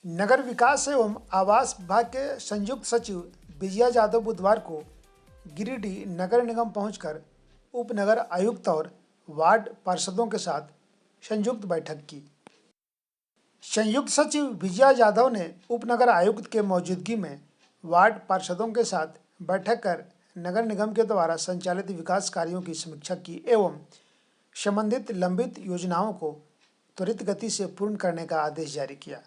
नगर विकास एवं आवास विभाग के संयुक्त सचिव विजया यादव बुधवार को गिरिडीह नगर निगम पहुंचकर उप नगर आयुक्त और वार्ड पार्षदों के साथ संयुक्त बैठक की। संयुक्त सचिव विजया यादव ने उप नगर आयुक्त के मौजूदगी में वार्ड पार्षदों के साथ बैठक कर नगर निगम के द्वारा संचालित विकास कार्यों की समीक्षा की एवं संबंधित लंबित योजनाओं को त्वरित गति से पूर्ण करने का आदेश जारी किया।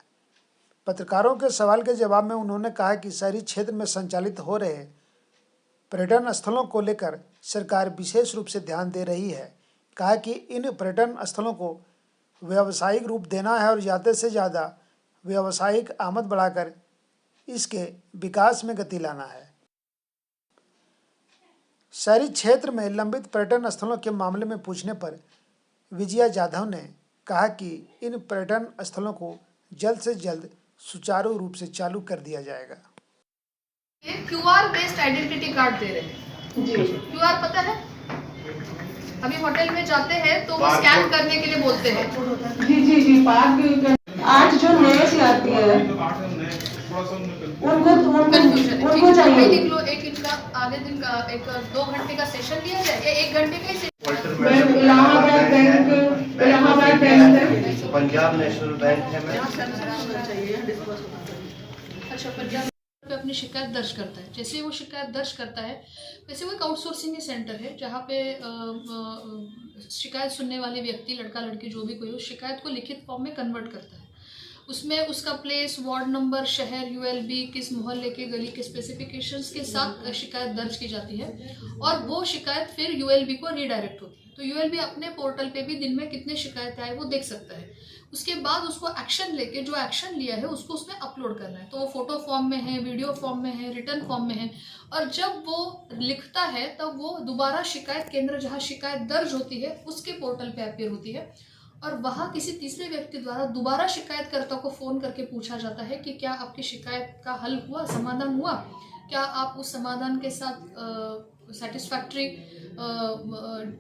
पत्रकारों के सवाल के जवाब में उन्होंने कहा कि शहरी क्षेत्र में संचालित हो रहे पर्यटन स्थलों को लेकर सरकार विशेष रूप से ध्यान दे रही है। कहा कि इन पर्यटन स्थलों को व्यावसायिक रूप देना है और ज़्यादा से ज़्यादा व्यावसायिक आमद बढ़ाकर इसके विकास में गति लाना है। शहरी क्षेत्र में लंबित पर्यटन स्थलों के मामले में पूछने पर विजया यादव ने कहा कि इन पर्यटन स्थलों को जल्द से जल्द सुचारू रूप से चालू कर दिया जाएगा। ये क्यूआर बेस्ड आइडेंटिटी कार्ड दे रहे हैं जी। क्यूआर पता है, अभी होटल में जाते हैं तो वो स्कैन करने के लिए बोलते हैं। जी जी जी पार्क आज जो नए से आती है उनको चाहिए। लिख लो, एक इनका आधे दिन का एक 2 घंटे का सेशन लिया जाए या 1 घंटे का ही। Allahabad bank, Punjab national bank है। अच्छा, पंजाब पे अपनी शिकायत दर्ज करता है। जैसे वो शिकायत दर्ज करता है वैसे वो एक आउटसोर्सिंग सेंटर है जहाँ पे शिकायत सुनने वाले व्यक्ति, लड़का लड़की जो भी कोई हो, शिकायत को लिखित फॉर्म में कन्वर्ट करता है। उसमें उसका प्लेस, वार्ड नंबर, शहर, यूएलबी, किस मोहल्ले के गली के स्पेसिफिकेशंस के साथ शिकायत दर्ज की जाती है और वो शिकायत फिर यूएलबी को रीडायरेक्ट होती है। तो यूएलबी अपने पोर्टल पे भी दिन में कितने शिकायतें आए वो देख सकता है। उसके बाद उसको एक्शन लेके जो एक्शन लिया है उसको उसमें अपलोड करना है। तो वो फोटो फॉर्म में है, वीडियो फॉर्म में है, रिटर्न फॉर्म में है और जब वो लिखता है तब वो दोबारा शिकायत केंद्र जहाँ शिकायत दर्ज होती है उसके पोर्टल पे अपीयर होती है और वहाँ किसी तीसरे व्यक्ति द्वारा दोबारा शिकायतकर्ता को फ़ोन करके पूछा जाता है कि क्या आपकी शिकायत का हल हुआ, समाधान हुआ, क्या आप उस समाधान के साथ सेटिस्फैक्ट्री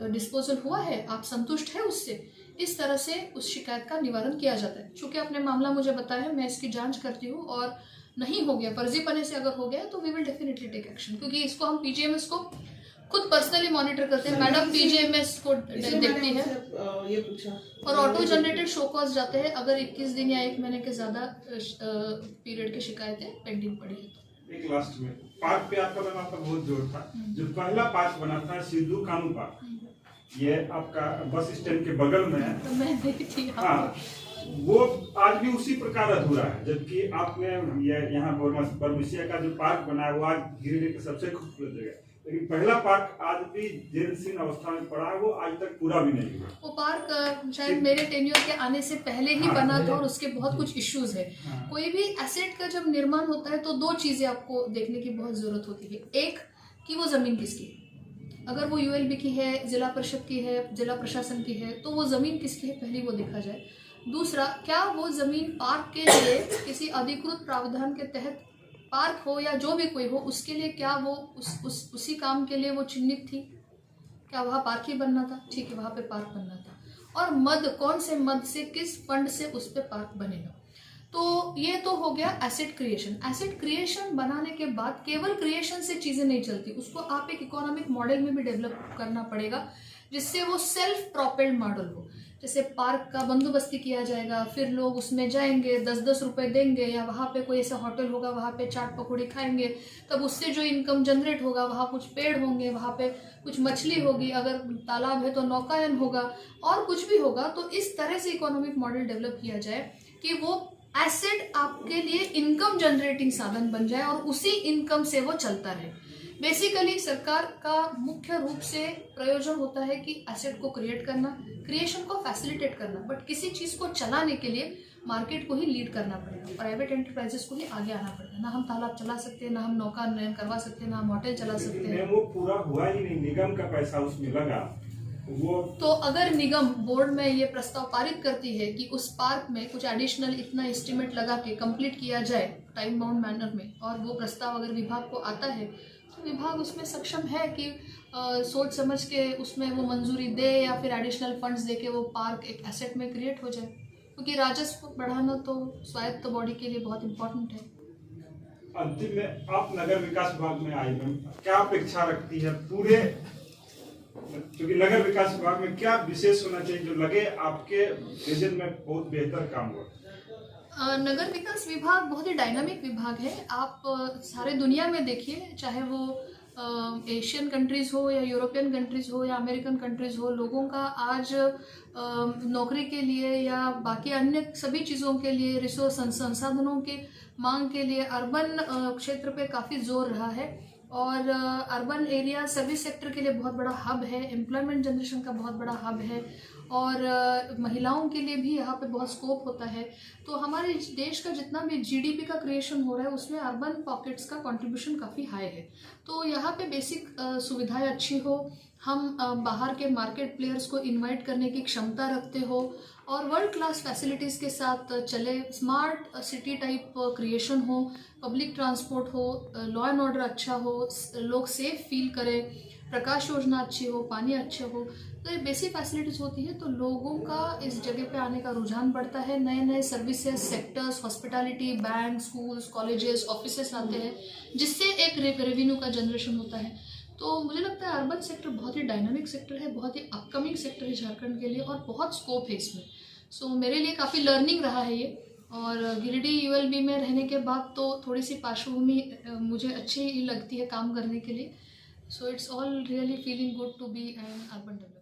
डिस्पोजल हुआ है, आप संतुष्ट है उससे। इस तरह से उस शिकायत का निवारण किया जाता है। चूँकि आपने मामला मुझे बताया है, मैं इसकी जांच करती हूँ और नहीं हो गया, फर्जीपने से अगर हो गया तो we will definitely take action, क्योंकि इसको हम पीजीएमएस को खुद पर्सनली मॉनिटर करते हैं। मैडम पीजीएमएस को देखती है ये पूछा और ऑटो जनरेटेड शो कॉज जाते हैं अगर 21 दिन या 1 महीने के ज्यादा पीरियड की शिकायतें पेंडिंग पड़ी है। एक लास्ट में पार्क पे आपका बहुत जोर था। जो पहला पार्क बना था सिद्धू कानू पार्क, ये आपका बस स्टैंड के बगल में है। तो मैं देखती हूँ। हाँ, वो आज भी उसी प्रकार अधूरा है, जबकि आपने ये यहाँ बरमसिया का जो पार्क बना है वो आज गिरिडीह की सबसे खूबसूरत जगह, लेकिन पहला पार्क आज भी जीर्णशीर्ण अवस्था में पड़ा है, वो आज तक पूरा भी नहीं हुआ। वो पार्क शायद मेरे टेन्योर के आने से पहले ही बना था और उसके बहुत कुछ इश्यूज है। कोई भी एसेट का जब निर्माण होता है तो 2 चीजें आपको देखने की बहुत जरूरत होती है। एक कि वो जमीन किसकी है, अगर वो यूएलबी की है, जिला परिषद की है, जिला प्रशासन की है, तो वो जमीन किसकी है पहले वो देखा जाए। दूसरा, क्या वो जमीन पार्क के लिए किसी अधिकृत प्रावधान के तहत पार्क हो या जो भी कोई हो उसके लिए क्या वो उसी काम के लिए वो चिन्हित थी, क्या वहाँ पार्क ही बनना था? ठीक है, वहाँ पे पार्क बनना था। और मद, कौन से मद से, किस फंड से उस पर पार्क बनेगा। तो ये तो हो गया एसेट क्रिएशन। एसेट क्रिएशन बनाने के बाद केवल क्रिएशन से चीज़ें नहीं चलती, उसको आप एक इकोनॉमिक मॉडल में भी डेवलप करना पड़ेगा जिससे वो सेल्फ प्रोपेल्ड मॉडल हो। जैसे पार्क का बंदोबस्ती किया जाएगा, फिर लोग उसमें जाएंगे, 10-10 रुपए देंगे, या वहाँ पे कोई ऐसा होटल होगा वहाँ पे चाट पकौड़ी खाएंगे, तब उससे जो इनकम जनरेट होगा, वहाँ कुछ पेड़ होंगे, वहाँ पे कुछ मछली होगी, अगर तालाब है तो नौकायन होगा और कुछ भी होगा। तो इस तरह से इकोनॉमिक मॉडल डेवलप किया जाए कि वो एसेट आपके लिए इनकम जनरेटिंग साधन बन जाए और उसी इनकम से वो चलता रहे। बेसिकली सरकार का मुख्य रूप से प्रयोजन होता है कि एसेट को क्रिएट करना, क्रिएशन को फैसिलिटेट करना, बट किसी चीज को चलाने के लिए मार्केट को ही लीड करना पड़ेगा, प्राइवेट एंटरप्राइजेस को ही आगे आना पड़ेगा। ना हम तालाब चला सकते हैं, ना हम नौका नयन करवा सकते हैं, ना हम होटल चला सकते हैं। वो पूरा हुआ ही नहीं, निगम का पैसा उसमें लगा वो। तो अगर निगम बोर्ड में ये प्रस्ताव पारित करती है कि उस पार्क में कुछ एडिशनल इतना एस्टिमेट लगा के कंप्लीट किया जाए टाइम बाउंड मैनर में, और वो प्रस्ताव अगर विभाग को आता है तो विभाग उसमें सक्षम है कि सोच समझ के उसमें वो मंजूरी दे या फिर एडिशनल फंड्स दे के वो पार्क एक एसेट में क्रिएट हो जाए। क्योंकि राजस्व बढ़ाना तो स्वायत्त बॉडी के लिए बहुत इम्पोर्टेंट है। अंतिम में आप नगर विकास विभाग में आई हैं, क्या अपेक्षा रखती है पूरे, क्योंकि नगर विकास विभाग में क्या विशेष होना चाहिए जो लगे आपके विजन में बहुत बेहतर काम हुआ? नगर विकास विभाग बहुत ही डायनामिक विभाग है। आप सारे दुनिया में देखिए, चाहे वो एशियन कंट्रीज हो या यूरोपियन कंट्रीज हो या अमेरिकन कंट्रीज हो, लोगों का आज नौकरी के लिए या बाकी अन्य सभी चीज़ों के लिए, रिसोर्स संसाधनों के मांग के लिए अर्बन क्षेत्र पे काफ़ी जोर रहा है। और अर्बन एरिया सर्विस सेक्टर के लिए बहुत बड़ा हब है, एम्प्लॉयमेंट जनरेशन का बहुत बड़ा हब है, और महिलाओं के लिए भी यहाँ पे बहुत स्कोप होता है। तो हमारे देश का जितना भी जीडीपी का क्रिएशन हो रहा है उसमें अर्बन पॉकेट्स का कंट्रीब्यूशन काफ़ी हाई है। तो यहाँ पे बेसिक सुविधाएं अच्छी हो, हम बाहर के मार्केट प्लेयर्स को इनवाइट करने की क्षमता रखते हो, और वर्ल्ड क्लास फैसिलिटीज़ के साथ चले, स्मार्ट सिटी टाइप क्रिएशन हो, पब्लिक ट्रांसपोर्ट हो, लॉ एंड ऑर्डर अच्छा हो, लोग सेफ फील करें, प्रकाश योजना अच्छी हो, पानी अच्छे हो, तो ये बेसिक फैसिलिटीज़ होती है तो लोगों का इस जगह पे आने का रुझान बढ़ता है। नए नए services sectors, hospitality, bank, schools, colleges, offices आते हैं, जिससे एक रेवेन्यू का जनरेशन होता है। तो मुझे लगता है अर्बन सेक्टर बहुत ही डायनामिक सेक्टर है, बहुत ही अपकमिंग सेक्टर है झारखंड के लिए, और बहुत स्कोप है इसमें। सो मेरे लिए काफ़ी लर्निंग रहा है ये, और गिरिडीह यूएलबी में रहने के बाद तो थोड़ी सी पार्श्वभूमि मुझे अच्छी ही लगती है काम करने के लिए। So it's all really feeling good to be an urban developer.